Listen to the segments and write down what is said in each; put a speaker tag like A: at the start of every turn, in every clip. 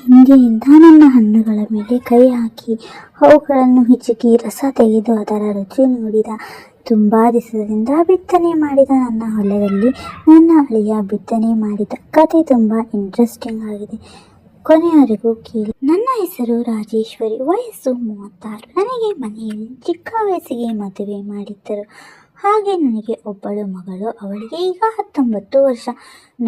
A: ಇಂದಿನಿಂದ ನನ್ನ ಹಣ್ಣುಗಳ ಮೇಲೆ ಕೈ ಹಾಕಿ ಅವುಗಳನ್ನು ಹಿಚುಕಿ ರಸ ತೆಗೆದು ಅದರ ರುಚಿ ನೋಡಿದ. ತುಂಬ ದಿವಸದಿಂದ ಬಿತ್ತನೆ ಮಾಡಿದ ನನ್ನ ಹೊಲದಲ್ಲಿ ನನ್ನ ಅಳಿಯ ಬಿತ್ತನೆ ಮಾಡಿದ ಕತೆ ತುಂಬ ಇಂಟ್ರೆಸ್ಟಿಂಗ್ ಆಗಿದೆ. ಕೊನೆಯವರೆಗೂ ಕೇಳಿ. ನನ್ನ ಹೆಸರು ರಾಜೇಶ್ವರಿ, ವಯಸ್ಸು 36. ನನಗೆ ಮನೆಯಲ್ಲಿ ಚಿಕ್ಕ ವಯಸ್ಸಿಗೆ ಮದುವೆ ಮಾಡಿದ್ದರು. ಹಾಗೆ ನನಗೆ ಒಬ್ಬಳು ಮಗಳು, ಅವಳಿಗೆ ಈಗ 19 ವರ್ಷ.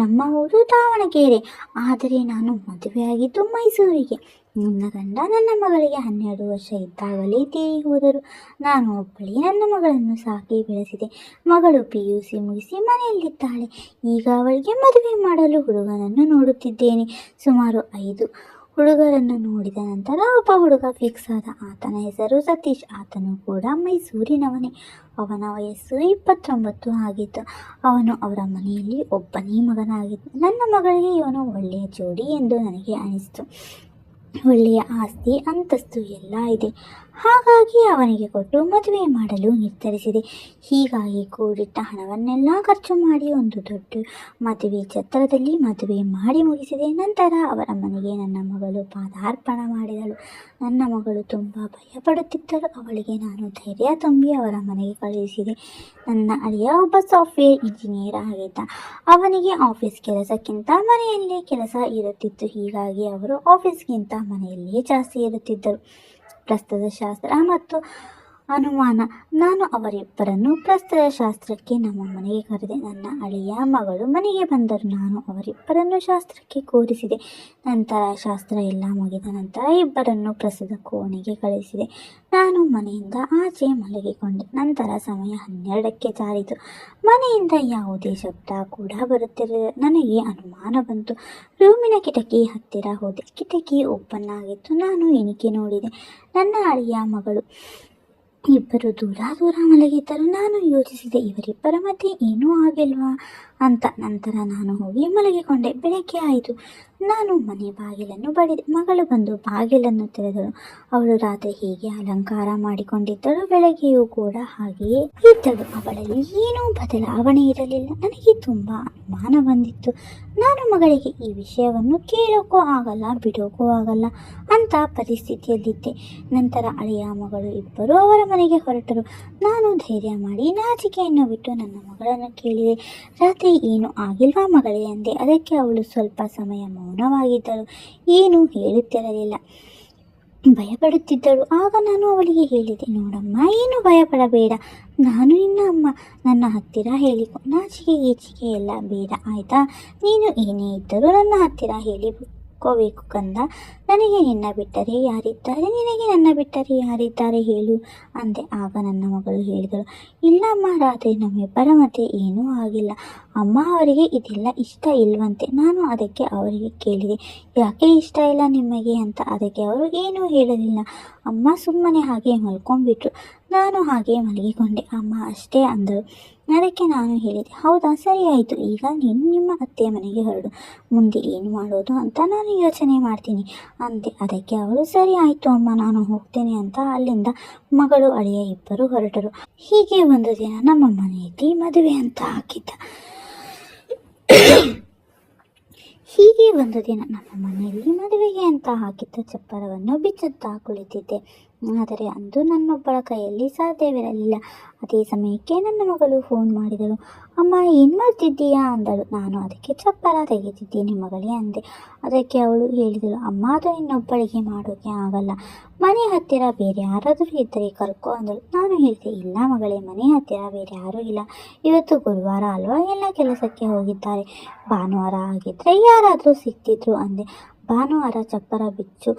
A: ನಮ್ಮ ಊರು ದಾವಣಗೆರೆ, ಆದರೆ ನಾನು ಮದುವೆಯಾಗಿದ್ದು ಮೈಸೂರಿಗೆ. ನನ್ನ ಗಂಡ ನನ್ನ ಮಗಳಿಗೆ 12 ವರ್ಷ ಇದ್ದಾಗಲೇ ತೀರಿ ಹೋದರು. ನಾನು ಒಬ್ಬಳೇ ನನ್ನ ಮಗಳನ್ನು ಸಾಕಿ ಬೆಳೆಸಿದೆ. ಮಗಳು PUC ಮುಗಿಸಿ ಮನೆಯಲ್ಲಿದ್ದಾಳೆ. ಈಗ ಅವಳಿಗೆ ಮದುವೆ ಮಾಡಲು ಹುಡುಗನನ್ನು ನೋಡುತ್ತಿದ್ದೇನೆ. ಸುಮಾರು 5 ಹುಡುಗರನ್ನು ನೋಡಿದ ನಂತರ ಒಬ್ಬ ಹುಡುಗ ಫಿಕ್ಸ್ ಆದ. ಆತನ ಹೆಸರು ಸತೀಶ್. ಆತನು ಕೂಡ ಮೈಸೂರಿನವನೇ. ಅವನ ವಯಸ್ಸು 29 ಆಗಿತ್ತು. ಅವನು ಅವರ ಮನೆಯಲ್ಲಿ ಒಬ್ಬನೇ ಮಗನಾಗಿದ್ದ. ನನ್ನ ಮಗಳಿಗೆ ಇವನು ಒಳ್ಳೆಯ ಜೋಡಿ ಎಂದು ನನಗೆ ಅನಿಸ್ತು. ಒಳ್ಳೆಯ ಆಸ್ತಿ ಅಂತಸ್ತು ಎಲ್ಲ ಇದೆ. ಹಾಗಾಗಿ ಅವನಿಗೆ ಕೊಟ್ಟು ಮದುವೆ ಮಾಡಲು ನಿರ್ಧರಿಸಿದೆ. ಹೀಗಾಗಿ ಕೂಡಿಟ್ಟ ಹಣವನ್ನೆಲ್ಲ ಖರ್ಚು ಮಾಡಿ ಒಂದು ದೊಡ್ಡ ಮದುವೆ ಛತ್ರದಲ್ಲಿ ಮದುವೆ ಮಾಡಿ ಮುಗಿಸಿದೆ. ನಂತರ ಅವರ ಮನೆಗೆ ನನ್ನ ಮಗಳು ಪಾದಾರ್ಪಣ ಮಾಡಿದಳು. ನನ್ನ ಮಗಳು ತುಂಬ ಭಯಪಡುತ್ತಿದ್ದರು. ಅವಳಿಗೆ ನಾನು ಧೈರ್ಯ ತುಂಬಿ ಅವರ ಮನೆಗೆ ಕಳುಹಿಸಿದೆ. ನನ್ನ ಅಳಿಯ ಒಬ್ಬ ಸಾಫ್ಟ್ವೇರ್ ಇಂಜಿನಿಯರ್ ಆಗಿದ್ದ. ಅವನಿಗೆ ಆಫೀಸ್ ಕೆಲಸಕ್ಕಿಂತ ಮನೆಯಲ್ಲೇ ಕೆಲಸ ಇರುತ್ತಿತ್ತು. ಹೀಗಾಗಿ ಅವರು ಆಫೀಸ್ಗಿಂತ ಮನೆಯಲ್ಲೇ ಜಾಸ್ತಿ ಇರುತ್ತಿದ್ದರು. ಪ್ರಸ್ತುತ ಶಾಸ್ತ್ರ ಮತ್ತು ಅನುಮಾನ. ನಾನು ಅವರಿಬ್ಬರನ್ನು ಪ್ರಸ್ತುತ ಶಾಸ್ತ್ರಕ್ಕೆ ನಮ್ಮ ಮನೆಗೆ ಕರೆದೆ. ನನ್ನ ಅಳಿಯ ಮಗಳು ಮನೆಗೆ ಬಂದರು. ನಾನು ಅವರಿಬ್ಬರನ್ನು ಶಾಸ್ತ್ರಕ್ಕೆ ಕೂರಿಸಿದೆ. ನಂತರ ಶಾಸ್ತ್ರ ಎಲ್ಲ ಮುಗಿದ ನಂತರ ಇಬ್ಬರನ್ನು ಪ್ರಸ್ತುತ ಕೋಣೆಗೆ ಕಳಿಸಿದೆ. ನಾನು ಮನೆಯಿಂದ ಆಚೆ ಮಲಗಿಕೊಂಡೆ. ನಂತರ ಸಮಯ 12ಕ್ಕೆ ಜಾರಿತು. ಮನೆಯಿಂದ ಯಾವುದೇ ಶಬ್ದ ಕೂಡ ಬರುತ್ತಿರಲಿಲ್ಲ. ನನಗೆ ಅನುಮಾನ ಬಂತು. ರೂಮಿನ ಕಿಟಕಿ ಹತ್ತಿರ ಹೋದೆ. ಕಿಟಕಿ ಓಪನ್ ಆಗಿತ್ತು. ನಾನು ಇಣಿಕೆ ನೋಡಿದೆ. ನನ್ನ ಅಳಿಯ ಮಗಳು ಇಬ್ಬರು ದೂರ ಮಲಗಿದ್ದರು. ನಾನು ಯೋಚಿಸಿದೆ, ಇವರಿಬ್ಬರ ಮಧ್ಯೆ ಏನೂ ಆಗಿಲ್ವಾ ಅಂತ. ನಂತರ ನಾನು ಹೋಗಿ ಮಲಗಿಕೊಂಡೆ. ಬೆಳಗ್ಗೆ ಆಯಿತು. ನಾನು ಮನೆ ಬಾಗಿಲನ್ನು ಬಡಿದೆ. ಮಗಳು ಬಂದು ಬಾಗಿಲನ್ನು ತೆರೆದಳು. ಅವಳು ರಾತ್ರಿ ಹೀಗೆ ಅಲಂಕಾರ ಮಾಡಿಕೊಂಡಿದ್ದಳು. ಬೆಳಗ್ಗೆಯೂ ಕೂಡ ಹಾಗೆಯೇ ಇದ್ದಳು. ಅವಳಲ್ಲಿ ಏನೂ ಬದಲಾವಣೆ ಇರಲಿಲ್ಲ. ನನಗೆ ತುಂಬ ಅನುಮಾನ ಬಂದಿತ್ತು. ನಾನು ಮಗಳಿಗೆ ಈ ವಿಷಯವನ್ನು ಕೇಳೋಕ್ಕೂ ಆಗಲ್ಲ, ಬಿಡೋಕ್ಕೂ ಆಗಲ್ಲ ಅಂತ ಪರಿಸ್ಥಿತಿಯಲ್ಲಿದ್ದೆ. ನಂತರ ಅಳಿಯ ಮಗಳು ಇಬ್ಬರು ಅವರ ಮನೆಗೆ ಹೊರಟರು. ನಾನು ಧೈರ್ಯ ಮಾಡಿ ನಾಚಿಕೆಯನ್ನು ಬಿಟ್ಟು ನನ್ನ ಮಗಳನ್ನು ಕೇಳಿದೆ, ರಾತ್ರಿ ಏನು ಆಗಿಲ್ವಾ ಮಗಳೇ ಅಂದೆ. ಅದಕ್ಕೆ ಅವಳು ಸ್ವಲ್ಪ ಸಮಯ ಮೌನವಾಗಿದ್ದಳು. ಏನೂ ಹೇಳುತ್ತಿರಲಿಲ್ಲ, ಭಯಪಡುತ್ತಿದ್ದಳು. ಆಗ ನಾನು ಅವಳಿಗೆ ಹೇಳಿದೆ, ನೋಡಮ್ಮ, ಏನು ಭಯಪಡಬೇಡ, ನಾನು ನಿನ್ನ ಅಮ್ಮ. ನನ್ನ ಹತ್ತಿರ ಹೇಳಿಕೊ. ನಾಚಿಕೆ ಗೀಚಿಕೆ ಎಲ್ಲ ಬೇಡ, ಆಯಿತಾ? ನೀನು ಏನೇ ಇದ್ದರೂ ನನ್ನ ಹತ್ತಿರ ಹೇಳಿಕೋಬೇಕು ಕಂದ. ನನಗೆ ನಿನ್ನ ಬಿಟ್ಟರೆ ಯಾರಿದ್ದಾರೆ? ನಿನಗೆ ನನ್ನ ಬಿಟ್ಟರೆ ಯಾರಿದ್ದಾರೆ ಹೇಳು ಅಂದೆ. ಆಗ ನನ್ನ ಮಗಳು ಹೇಳಿದಳು, ಇಲ್ಲಮ್ಮ, ರಾತ್ರಿ ನಮ್ಮಿಬ್ಬರ ಮಧ್ಯೆ ಏನೂ ಆಗಿಲ್ಲ. ಅಮ್ಮ ಅವರಿಗೆ ಇದೆಲ್ಲ ಇಷ್ಟ ಇಲ್ವಂತೆ. ನಾನು ಅದಕ್ಕೆ ಅವರಿಗೆ ಕೇಳಿದೆ, ಯಾಕೆ ಇಷ್ಟ ಇಲ್ಲ ನಿಮಗೆ ಅಂತ. ಅದಕ್ಕೆ ಅವರು ಏನೂ ಹೇಳಲಿಲ್ಲ ಅಮ್ಮ, ಸುಮ್ಮನೆ ಹಾಗೆ ಮಲ್ಕೊಂಡ್ಬಿಟ್ರು. ನಾನು ಹಾಗೆ ಮಲಗಿಕೊಂಡೆ ಅಮ್ಮ ಅಷ್ಟೇ ಅಂದಳು. ಅದಕ್ಕೆ ನಾನು ಹೇಳಿದೆ, ಹೌದಾ, ಸರಿ ಆಯಿತು. ಈಗ ನೀನು ನಿಮ್ಮ ಅತ್ತೆಯ ಮನೆಗೆ ಹೊರಡು. ಮುಂದೆ ಏನು ಮಾಡೋದು ಅಂತ ನಾನು ಯೋಚನೆ ಮಾಡ್ತೀನಿ ಅಂದೆ. ಅದಕ್ಕೆ ಅವಳು, ಸರಿ ಆಯಿತು ಅಮ್ಮ, ನಾನು ಹೋಗ್ತೇನೆ ಅಂತ ಅಲ್ಲಿಂದ ಮಗಳು ಅಳಿಯ ಇಬ್ಬರು ಹೊರಟರು. ಹೀಗೆ ಒಂದು ದಿನ ನಮ್ಮ ಮನೆಯಲ್ಲಿ ಮದುವೆ ಅಂತ ಹಾಕಿದ್ದ. ಮದುವೆಗೆ ಅಂತ ಹಾಕಿದ್ದ ಚಪ್ಪರವನ್ನು ಬಿಚ್ಚುತ್ತಾ ಕುಳಿತಿದ್ದೆ. ಆದರೆ ಅಂದು ನನ್ನೊಬ್ಬಳ ಕೈಯಲ್ಲಿ ಸಾಧ್ಯವಿರಲಿಲ್ಲ. ಅದೇ ಸಮಯಕ್ಕೆ ನನ್ನ ಮಗಳು ಫೋನ್ ಮಾಡಿದಳು. ಅಮ್ಮ, ಏನು ಮಾಡ್ತಿದ್ದೀಯಾ ಅಂದಳು. ನಾನು ಅದಕ್ಕೆ ಚಪ್ಪರ ತೆಗೆದಿದ್ದೀನಿ ಮಗಳೇ ಅಂದೆ. ಅದಕ್ಕೆ ಅವಳು ಹೇಳಿದಳು, ಅಮ್ಮ, ಅದು ಇನ್ನೊಬ್ಬಳಿಗೆ ಮಾಡೋಕ್ಕೆ ಆಗಲ್ಲ. ಮನೆ ಹತ್ತಿರ ಬೇರೆ ಯಾರಾದರೂ ಇದ್ದರೆ ಕರ್ಕೊ ಅಂದಳು. ನಾನು ಹೇಳಿದೆ, ಇಲ್ಲ ಮಗಳೇ, ಮನೆ ಹತ್ತಿರ ಬೇರೆ ಯಾರೂ ಇಲ್ಲ. ಇವತ್ತು ಗುರುವಾರ ಅಲ್ವಾ, ಎಲ್ಲ ಕೆಲಸಕ್ಕೆ ಹೋಗಿದ್ದಾರೆ. ಭಾನುವಾರ ಆಗಿದ್ದರೆ ಯಾರಾದರೂ ಸಿಗ್ತಿದ್ರು ಅಂದೆ. ಭಾನುವಾರ ಚಪ್ಪರ ಬಿಚ್ಚು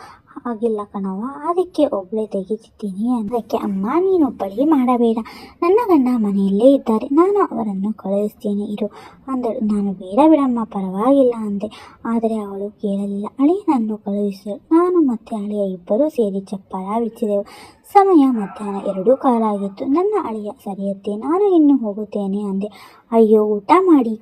A: ಆಗಿಲ್ಲ ಕಣವ್ವ, ಅದಕ್ಕೆ ಒಬ್ಬಳೇ ತೆಗೆದಿದ್ದೀನಿ. ಅದಕ್ಕೆ ಅಮ್ಮ, ನೀನೊಬ್ಬಳೇ ಮಾಡಬೇಡ, ನನ್ನ ಗಂಡ ಮನೆಯಲ್ಲೇ ಇದ್ದಾರೆ, ನಾನು ಅವರನ್ನು ಕಳುಹಿಸ್ತೇನೆ ಇರು ಅಂದಳು. ನಾನು ಬೇಡ ಬಿಡಮ್ಮ, ಪರವಾಗಿಲ್ಲ ಅಂದೆ. ಆದರೆ ಅವಳು ಕೇಳಲಿಲ್ಲ. ಅಳಿಯನನ್ನು ಕಳುಹಿಸಿದಳು. ನಾನು ಮತ್ತೆ ಅಳಿಯ ಇಬ್ಬರೂ ಸೇರಿ ಚಪ್ಪರ ಬಿಚ್ಚಿದೆವು. ಸಮಯ ಮಧ್ಯಾಹ್ನ 2 ಕಾಲಾಗಿತ್ತು. ನನ್ನ ಅಳಿಯ, ಸರಿಯತ್ತೆ, ನಾನು ಇನ್ನು ಹೋಗುತ್ತೇನೆ ಅಂದೆ. ಅಯ್ಯೋ, ಊಟ ಮಾಡಿ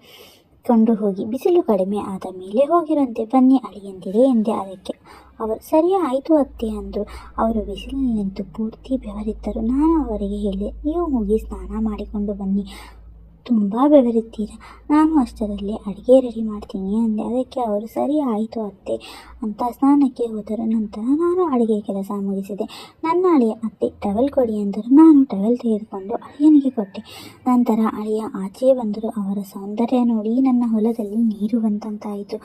A: ಕೊಂಡು ಹೋಗಿ, ಬಿಸಿಲು ಕಡಿಮೆ ಆದ ಮೇಲೆ ಹೋಗಿರಂತೆ, ಬನ್ನಿ ಅಳಿಯಂದಿರೇ ಎಂದೆ. ಅದಕ್ಕೆ ಅವರು, ಸರಿ ಆಯಿತು ಅತ್ತೆ ಅಂದರು. ಅವರು ಬಿಸಿಲಿನಲ್ಲಿ ನಿಂತು ಪೂರ್ತಿ ಬೆವರಿದ್ದರು. ನಾನು ಅವರಿಗೆ ಹೇಳಿದೆ, ನೀವು ಹೋಗಿ ಸ್ನಾನ ಮಾಡಿಕೊಂಡು ಬನ್ನಿ, ತುಂಬ ಬೆವರಿದ್ದೀರಾ, ನಾನು ಅಷ್ಟರಲ್ಲಿ ಅಡುಗೆ ರೆಡಿ ಮಾಡ್ತೀನಿ ಅಂದೆ. ಅದಕ್ಕೆ ಅವರು ಸರಿ ಆಯಿತು ಅತ್ತೆ ಅಂತ ಸ್ನಾನಕ್ಕೆ ಹೋದರು. ನಂತರ ನಾನು ಅಡುಗೆ ಕೆಲಸ ಮುಗಿಸಿದೆ. ನನ್ನ ಅಳಿಯ ಅತ್ತೆ ಟವೆಲ್ ಕೊಡಿ ಎಂದರು. ನಾನು ಟವೆಲ್ ತೆಗೆದುಕೊಂಡು ಅಳಿಯನಿಗೆ ಕೊಟ್ಟೆ. ನಂತರ ಅಳಿಯ ಆಚೆ ಬಂದರು. ಅವರ ಸೌಂದರ್ಯ ನೋಡಿ ನನ್ನ ಹೊಲದಲ್ಲಿ ನೀರು ಬಂದಂತಾಯಿತು.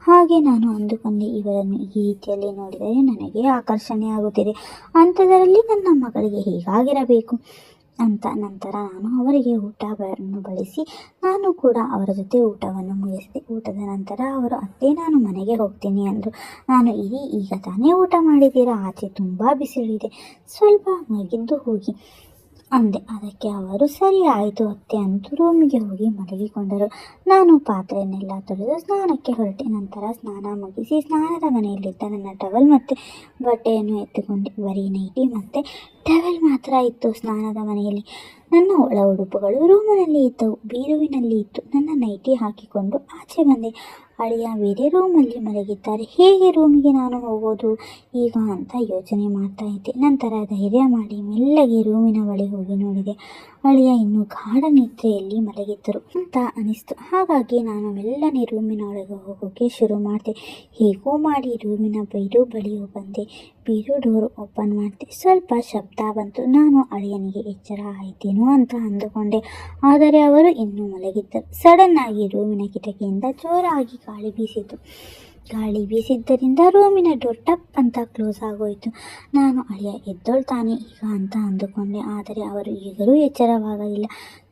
A: ಹಾಗೆ ನಾನು ಅಂದುಕೊಂಡೆ, ಇವರನ್ನು ಈ ರೀತಿಯಲ್ಲಿ ನೋಡಿದರೆ ನನಗೆ ಆಕರ್ಷಣೆ ಆಗುತ್ತಿದೆ, ಅಂಥದರಲ್ಲಿ ನನ್ನ ಮಗಳಿಗೆ ಹೀಗಾಗಿರಬೇಕು ಅಂತ. ನಂತರ ನಾನು ಅವರಿಗೆ ಊಟವನ್ನು ಬಡಿಸಿ ನಾನು ಕೂಡ ಅವರ ಜೊತೆ ಊಟವನ್ನು ಮುಗಿಸಿದೆ. ಊಟದ ನಂತರ ಅವರು ಅತ್ತೆ ನಾನು ಮನೆಗೆ ಹೋಗ್ತೀನಿ ಅಂದರು. ನಾನು ಈಗ ತಾನೇ ಊಟ ಮಾಡಿದ್ದೀರಾ, ಆಚೆ ತುಂಬ ಬಿಸಿಲಿದೆ, ಸ್ವಲ್ಪ ಮಲಗಿದ್ದು ಹೋಗಿ ಅಂದೆ. ಅದಕ್ಕೆ ಅವರು ಸರಿ ಆಯಿತು ಅತ್ತೆ ಅಂತೂ ರೂಮಿಗೆ ಹೋಗಿ ಮಲಗಿಕೊಂಡರು. ನಾನು ಪಾತ್ರೆಯನ್ನೆಲ್ಲ ತೊಳೆದು ಸ್ನಾನಕ್ಕೆ ಹೊರಟೆ. ನಂತರ ಸ್ನಾನ ಮುಗಿಸಿ ಸ್ನಾನದ ಮನೆಯಲ್ಲಿದ್ದ ನನ್ನ ಟವೆಲ್ ಮತ್ತು ಬಟ್ಟೆಯನ್ನು ಎತ್ತುಕೊಂಡೆ. ಬರೀ ನೈಟಿ ಮತ್ತು ಟವೆಲ್ ಮಾತ್ರ ಇತ್ತು ಸ್ನಾನದ ಮನೆಯಲ್ಲಿ. ನನ್ನ ಒಳ ಉಡುಪುಗಳು ರೂಮಿನಲ್ಲಿ ಇದ್ದವು, ಬೀರುವಿನಲ್ಲಿ ಇತ್ತು. ನನ್ನ ನೈಟಿ ಹಾಕಿಕೊಂಡು ಆಚೆ ಬಂದೆ. ಅಳಿಯ ಬೇರೆ ರೂಮಲ್ಲಿ ಮಲಗಿದ್ದಾರೆ. ಹೇಗೆ ರೂಮಿಗೆ ನಾನು ಹೋಗೋದು ಈಗ ಅಂತ ಯೋಚನೆ ಮಾಡ್ತಾ ಇದ್ದೆ. ನಂತರ ಧೈರ್ಯ ಮಾಡಿ ಮೆಲ್ಲಗೆ ರೂಮಿನ ಬಳಿ ಹೋಗಿ ನೋಡಿದೆ. ಅಳಿಯ ಇನ್ನೂ ಗಾಢ ನಿದ್ರೆಯಲ್ಲಿ ಮಲಗಿದ್ದರು ಅಂತ ಅನಿಸ್ತು. ಹಾಗಾಗಿ ನಾನು ಮೆಲ್ಲನೆ ರೂಮಿನ ಒಳಗೆ ಹೋಗೋಕ್ಕೆ ಶುರು ಮಾಡಿದೆ. ಹೇಗೋ ಮಾಡಿ ರೂಮಿನ ಬೀರು ಬಳಿ ಬಂದೆ. ಬೀರು ಡೋರ್ ಓಪನ್ ಮಾಡಿದೆ. ಸ್ವಲ್ಪ ಶಬ್ದ ಬಂತು. ನಾನು ಅಳಿಯನಿಗೆ ಎಚ್ಚರ ಆಯಿತೇನೋ ಅಂತ ಅಂದುಕೊಂಡೆ, ಆದರೆ ಅವರು ಇನ್ನೂ ಮಲಗಿದ್ದರು. ಸಡನ್ ಆಗಿ ರೂಮಿನ ಕಿಟಕಿಯಿಂದ ಜೋರಾಗಿ ಗಾಳಿ ಬೀಸಿತು. ಗಾಳಿ ಬೀಸಿದ್ದರಿಂದ ರೂಮಿನ ಡೋರ್ ಟಪ್ ಅಂತ ಕ್ಲೋಸ್ ಆಗೋಯಿತು. ನಾನು ಅಳಿಯ ಎದ್ದೊಳ್ತಾನೆ ಈಗ ಅಂತ ಅಂದುಕೊಂಡೆ, ಆದರೆ ಅವರು ಈಗಲೂ ಎಚ್ಚರವಾಗಲಿಲ್ಲ.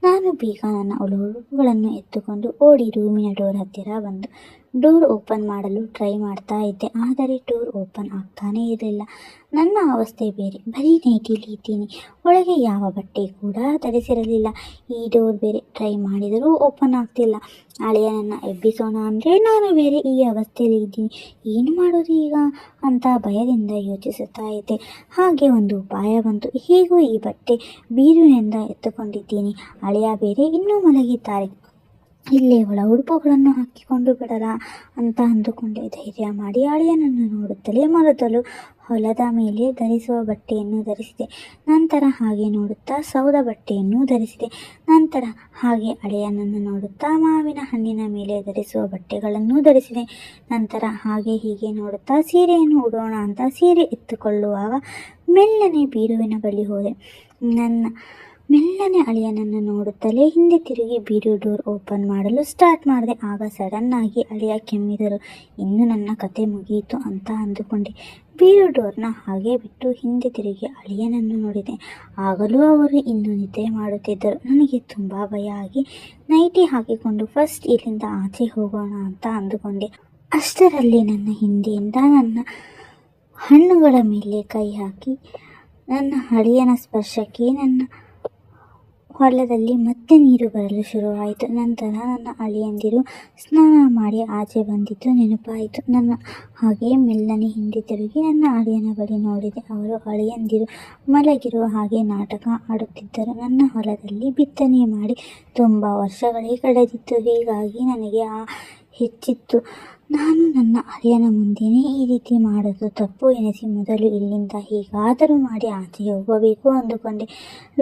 A: ನಾನು ಬೇಗ ನನ್ನ ಉಡುಪುಗಳನ್ನು ಎತ್ತುಕೊಂಡು ಓಡಿ ರೂಮಿನ ಡೋರ್ ಹತ್ತಿರ ಬಂದು ಡೋರ್ ಓಪನ್ ಮಾಡಲು ಟ್ರೈ ಮಾಡ್ತಾ ಇದ್ದೆ, ಆದರೆ ಡೋರ್ ಓಪನ್ ಆಗ್ತಾನೇ ಇರಲಿಲ್ಲ. ನನ್ನ ಅವಸ್ಥೆ ಬೇರೆ, ಬರೀ ನೈಟಿಲಿ ಇದ್ದೀನಿ, ಒಳಗೆ ಯಾವ ಬಟ್ಟೆ ಕೂಡ ಧರಿಸಿರಲಿಲ್ಲ. ಈ ಡೋರ್ ಬೇರೆ ಟ್ರೈ ಮಾಡಿದರೂ ಓಪನ್ ಆಗ್ತಿಲ್ಲ. ಅಳಿಯನನ್ನು ಎಬ್ಬಿಸೋಣ ಅಂದರೆ ನಾನು ಬೇರೆ ಈ ಅವಸ್ಥೆಯಲ್ಲಿ ಇದ್ದೀನಿ, ಏನು ಮಾಡೋದು ಈಗ ಅಂತ ಭಯದಿಂದ ಯೋಚಿಸುತ್ತಾ ಇದ್ದೆ. ಹಾಗೆ ಒಂದು ಉಪಾಯ ಬಂತು. ಹೇಗೂ ಈ ಬಟ್ಟೆ ಬೀರುವಿನಿಂದ ಎತ್ತುಕೊಂಡಿದ್ದೀನಿ, ಅಳಿಯ ಬೇರೆ ಇನ್ನೂ ಮಲಗಿದ್ದಾರೆ, ಇಲ್ಲೇ ಒಳ ಉಡುಪುಗಳನ್ನು ಹಾಕಿಕೊಂಡು ಬಿಡಲ್ಲ ಅಂತ ಅಂದುಕೊಂಡೆ. ಧೈರ್ಯ ಮಾಡಿ ಅಳಿಯನನ್ನು ನೋಡುತ್ತಲೇ ಮಲಗಲು ಹೊಲದ ಮೇಲೆ ಧರಿಸುವ ಬಟ್ಟೆಯನ್ನು ಧರಿಸಿದೆ. ನಂತರ ಹಾಗೆ ನೋಡುತ್ತಾ ಸೌದ ಬಟ್ಟೆಯನ್ನು ಧರಿಸಿದೆ. ನಂತರ ಹಾಗೆ ಅಳಿಯನನ್ನು ನೋಡುತ್ತಾ ಮಾವಿನ ಹಣ್ಣಿನ ಮೇಲೆ ಧರಿಸುವ ಬಟ್ಟೆಗಳನ್ನು ಧರಿಸಿದೆ. ನಂತರ ಹಾಗೆ ಹೀಗೆ ನೋಡುತ್ತಾ ಸೀರೆಯನ್ನು ಉಡೋಣ ಅಂತ ಸೀರೆ ಎತ್ತುಕೊಳ್ಳುವಾಗ ಮೆಲ್ಲನೆ ಬೀರುವಿನ ಬಳಿ ಹೋದೆ. ಮೆಲ್ಲನೆ ಅಳಿಯನನ್ನು ನೋಡುತ್ತಲೇ ಹಿಂದೆ ತಿರುಗಿ ಬೀರು ಡೋರ್ ಓಪನ್ ಮಾಡಲು ಸ್ಟಾರ್ಟ್ ಮಾಡಿದೆ. ಆಗ ಸಡನ್ ಆಗಿ ಅಳಿಯ ಕೆಮ್ಮಿದರು. ಇನ್ನು ನನ್ನ ಕತೆ ಮುಗಿಯಿತು ಅಂತ ಅಂದುಕೊಂಡೆ. ಬೀರು ಡೋರ್ನ ಹಾಗೆ ಬಿಟ್ಟು ಹಿಂದೆ ತಿರುಗಿ ಅಳಿಯನನ್ನು ನೋಡಿದೆ. ಆಗಲೂ ಅವರು ಇನ್ನೂ ನಿದ್ದೆ ಮಾಡುತ್ತಿದ್ದರು. ನನಗೆ ತುಂಬ ಭಯ ಆಗಿ ನೈಟಿ ಹಾಕಿಕೊಂಡು ಫಸ್ಟ್ ಇಲ್ಲಿಂದ ಆಚೆ ಹೋಗೋಣ ಅಂತ ಅಂದುಕೊಂಡೆ. ಅಷ್ಟರಲ್ಲಿ ನನ್ನ ಹಿಂದೆಯಿಂದ ನನ್ನ ಹಣ್ಣುಗಳ ಮೇಲೆ ಕೈ ಹಾಕಿ ನನ್ನ ಅಳಿಯನ ಸ್ಪರ್ಶಕ್ಕೆ ನನ್ನ ಹೊಲದಲ್ಲಿ ಮತ್ತೆ ನೀರು ಬರಲು ಶುರುವಾಯಿತು. ನಂತರ ನನ್ನ ಅಳಿಯಂದಿರು ಸ್ನಾನ ಮಾಡಿ ಆಚೆ ಬಂದಿದ್ದು ನೆನಪಾಯಿತು. ನನ್ನ ಹಾಗೆ ಮೆಲ್ಲನೆ ಹಿಂದೆ ತಿರುಗಿ ನನ್ನ ಅಳಿಯನ ಬಳಿ ನೋಡಿದೆ. ಅವರು ಅಳಿಯಂದಿರು ಮಲಗಿರುವ ಹಾಗೆ ನಾಟಕ ಆಡುತ್ತಿದ್ದರು. ನನ್ನ ಹೊಲದಲ್ಲಿ ಬಿತ್ತನೆ ಮಾಡಿ ತುಂಬ ವರ್ಷಗಳೇ ಕಳೆದಿತ್ತು. ಹೀಗಾಗಿ ನನಗೆ ಹೆಚ್ಚಿತ್ತು. ನಾನು ನನ್ನ ಅಳಿಯನ ಮುಂದೆಯೇ ಈ ರೀತಿ ಮಾಡೋದು ತಪ್ಪು ಎನಿಸಿ ಮೊದಲು ಇಲ್ಲಿಂದ ಹೇಗಾದರೂ ಮಾಡಿ ಆಚೆ ಹೋಗಬೇಕು ಅಂದುಕೊಂಡೆ.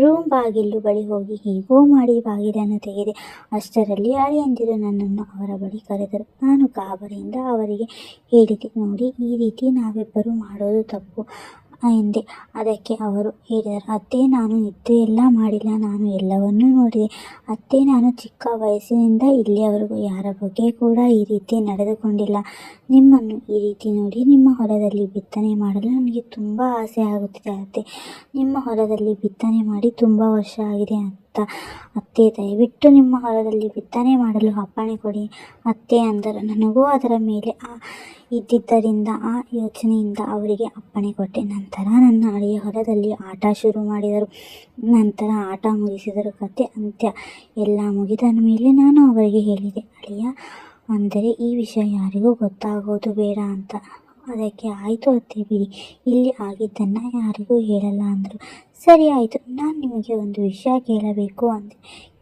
A: ರೂಮ್ ಬಾಗಿಲು ಬಳಿ ಹೋಗಿ ಹೇಗೋ ಮಾಡಿ ಬಾಗಿಲನ್ನು ತೆಗೆದೆ. ಅಷ್ಟರಲ್ಲಿ ಅಳಿಯಂದಿರು ನನ್ನನ್ನು ಅವರ ಬಳಿ ಕರೆದರು. ನಾನು ಗಾಬರಿಯಿಂದ ಅವರಿಗೆ ಹೇಳಿದೆ, ನೋಡಿ ಈ ರೀತಿ ನಾವಿಬ್ಬರು ಮಾಡೋದು ತಪ್ಪು ಎಂದೆ. ಅದಕ್ಕೆ ಅವರು ಹೇಳಿದರು, ಅತ್ತೆ ನಾನು ನಿದ್ದೆಯೆಲ್ಲ ಮಾಡಿಲ್ಲ, ನಾನು ಎಲ್ಲವನ್ನೂ ನೋಡಿದೆ. ಅತ್ತೆ ನಾನು ಚಿಕ್ಕ ವಯಸ್ಸಿನಿಂದ ಇಲ್ಲಿಯವರೆಗೂ ಯಾರ ಬಗ್ಗೆ ಕೂಡ ಈ ರೀತಿ ನಡೆದುಕೊಂಡಿಲ್ಲ. ನಿಮ್ಮನ್ನು ಈ ರೀತಿ ನೋಡಿ ನಿಮ್ಮ ಹೊಲದಲ್ಲಿ ಬಿತ್ತನೆ ಮಾಡಲು ನನಗೆ ತುಂಬ ಆಸೆ ಆಗುತ್ತಿದೆ ಅತ್ತೆ. ನಿಮ್ಮ ಹೊಲದಲ್ಲಿ ಬಿತ್ತನೆ ಮಾಡಿ ತುಂಬ ವರ್ಷ ಆಗಿದೆ ಅತ್ತೆ, ದಯವಿಟ್ಟು ನಿಮ್ಮ ಹೊಲದಲ್ಲಿ ಬಿತ್ತನೆ ಮಾಡಲು ಅಪ್ಪಣೆ ಕೊಡಿ ಅತ್ತೆ ಅಂದರು. ನನಗೂ ಅದರ ಮೇಲೆ ಇದ್ದಿದ್ದರಿಂದ ಆ ಯೋಚನೆಯಿಂದ ಅವರಿಗೆ ಅಪ್ಪಣೆ ಕೊಟ್ಟೆ. ನಂತರ ನನ್ನ ಅಳಿಯ ಹೊಲದಲ್ಲಿ ಆಟ ಶುರು ಮಾಡಿದರು. ನಂತರ ಆಟ ಮುಗಿಸಿದರು. ಕತೆ ಅಂತ್ಯ. ಎಲ್ಲ ಮುಗಿದ ಮೇಲೆ ನಾನು ಅವರಿಗೆ ಹೇಳಿದೆ, ಅಳಿಯ ಅಂದರೆ ಈ ವಿಷಯ ಯಾರಿಗೂ ಗೊತ್ತಾಗೋದು ಬೇಡ ಅಂತ. ಅದಕ್ಕೆ ಆಯಿತು ಅತ್ತೆ ಬಿಡಿ, ಇಲ್ಲಿ ಆಗಿದ್ದನ್ನು ಯಾರಿಗೂ ಹೇಳಲ್ಲ ಅಂದರು. ಸರಿ ಆಯಿತು, ನಾನು ನಿಮಗೆ ಒಂದು ವಿಷಯ ಕೇಳಬೇಕು ಅಂದೆ.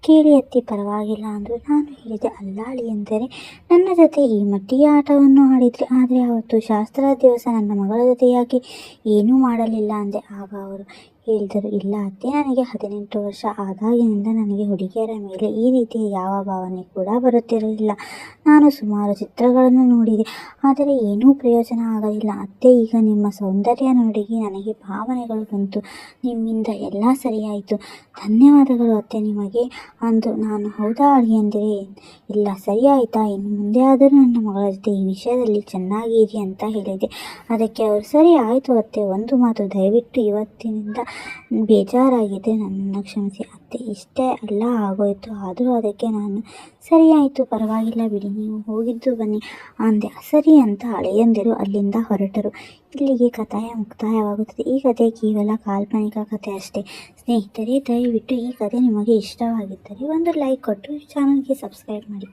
A: ಕೇಳಿ ಅತ್ತೆ, ಪರವಾಗಿಲ್ಲ ಅಂದರು. ನಾನು ಹೇಳಿದೆ, ಅಲ್ಲ ಅಳಿಯಂದರೆ ನನ್ನ ಜೊತೆ ಈ ಮಟ್ಟಿಗೆ ಆಟವನ್ನು ಆಡಿದ್ರಿ, ಆದರೆ ಅವತ್ತು ಶಾಸ್ತ್ರದ ದಿವಸ ನನ್ನ ಮಗಳ ಜೊತೆ ಯಾಕೆ ಏನೂ ಮಾಡಲಿಲ್ಲ ಅಂದೆ. ಆಗ ಅವರು, ಹೇಳಿದರು. ಇಲ್ಲ ಅತ್ತೆ, ನನಗೆ 18 ವರ್ಷ ಆದಾಗಿನಿಂದ ನನಗೆ ಹುಡುಗಿಯರ ಮೇಲೆ ಈ ರೀತಿಯ ಯಾವ ಭಾವನೆ ಕೂಡ ಬರುತ್ತಿರಲಿಲ್ಲ. ನಾನು ಸುಮಾರು ಚಿತ್ರಗಳನ್ನು ನೋಡಿದೆ, ಆದರೆ ಏನೂ ಪ್ರಯೋಜನ ಆಗಲಿಲ್ಲ. ಅತ್ತೆ, ಈಗ ನಿಮ್ಮ ಸೌಂದರ್ಯ ನೋಡಿ ನನಗೆ ಭಾವನೆಗಳು ಬಂತು. ನಿಮ್ಮಿಂದ ಎಲ್ಲ ಸರಿಯಾಯಿತು. ಧನ್ಯವಾದಗಳು ಅತ್ತೆ ನಿಮಗೆ ಅಂದು. ನಾನು ಹೌದಾ ಅಳಿಯಂದಿರೆ, ಇಲ್ಲ ಸರಿ ಆಯಿತಾ, ಇನ್ನು ಮುಂದೆ ಆದರೂ ನನ್ನ ಮಗಳ ಜೊತೆ ಈ ವಿಷಯದಲ್ಲಿ ಚೆನ್ನಾಗಿ ಇರಿ ಅಂತ ಹೇಳಿದೆ. ಅದಕ್ಕೆ ಅವರು ಸರಿ ಆಯಿತು ಅತ್ತೆ, ಒಂದು ಮಾತು, ದಯವಿಟ್ಟು ಇವತ್ತಿನಿಂದ ಬೇಜಾರಾಗಿದ್ದರೆ ನನ್ನನ್ನು ಕ್ಷಮಿಸಿ ಅತ್ತೆ. ಇಷ್ಟೇ ಎಲ್ಲ ಆಗೋಯ್ತು. ಆದರೂ ಅದಕ್ಕೆ ನಾನು ಸರಿ ಆಯಿತು, ಪರವಾಗಿಲ್ಲ ಬಿಡಿ, ನೀವು ಹೋಗಿದ್ದು ಬನ್ನಿ ಅಂದೆ. ಸರಿ ಅಂತ ಅಳಿಯಂದಿರು ಅಲ್ಲಿಂದ ಹೊರಟರು. ಇಲ್ಲಿಗೆ ಕಥೆಯ ಮುಕ್ತಾಯವಾಗುತ್ತದೆ. ಈ ಕಥೆ ಕೇವಲ ಕಾಲ್ಪನಿಕ ಕಥೆ ಅಷ್ಟೇ. ಸ್ನೇಹಿತರೆ, ದಯವಿಟ್ಟು ಈ ಕಥೆ ನಿಮಗೆ ಇಷ್ಟವಾಗಿದ್ದರೆ ಒಂದು ಲೈಕ್ ಕೊಟ್ಟು ಚಾನಲ್ಗೆ ಸಬ್ಸ್ಕ್ರೈಬ್ ಮಾಡಿ.